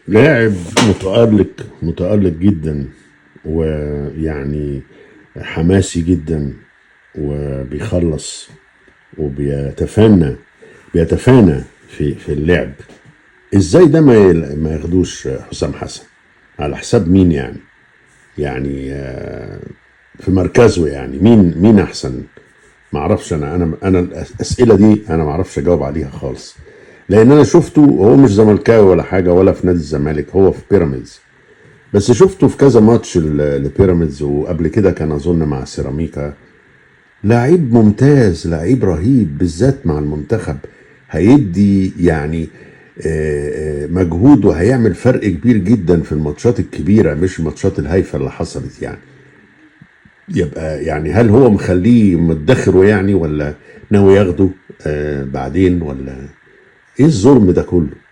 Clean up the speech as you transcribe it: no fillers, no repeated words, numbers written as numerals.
لاعب متألق جدا، ويعني حماسي جدا، وبيخلص، بيتفانى في اللعب. ازاي ده ما ياخدوش حسام حسن؟ على حساب مين يعني؟ يعني في مركزه يعني مين احسن؟ ما اعرفش. انا الاسئله دي انا ما اعرفش اجاوب عليها خالص، لان انا شفته. هو مش زملكاوي ولا حاجه، ولا في نادي الزمالك، هو في بيراميدز. بس شفته في كذا ماتش لبيراميدز، وقبل كده كان اظن مع سيراميكا. لعيب ممتاز، لعيب رهيب، بالذات مع المنتخب. هيدي يعني مجهود، وهيعمل فرق كبير جدا في الماتشات الكبيرة، مش الماتشات الهايفة اللي حصلت يعني. يبقى يعني هل هو مخليه مدخره يعني، ولا ناوي ياخده بعدين، ولا ايه الظلم ده كله؟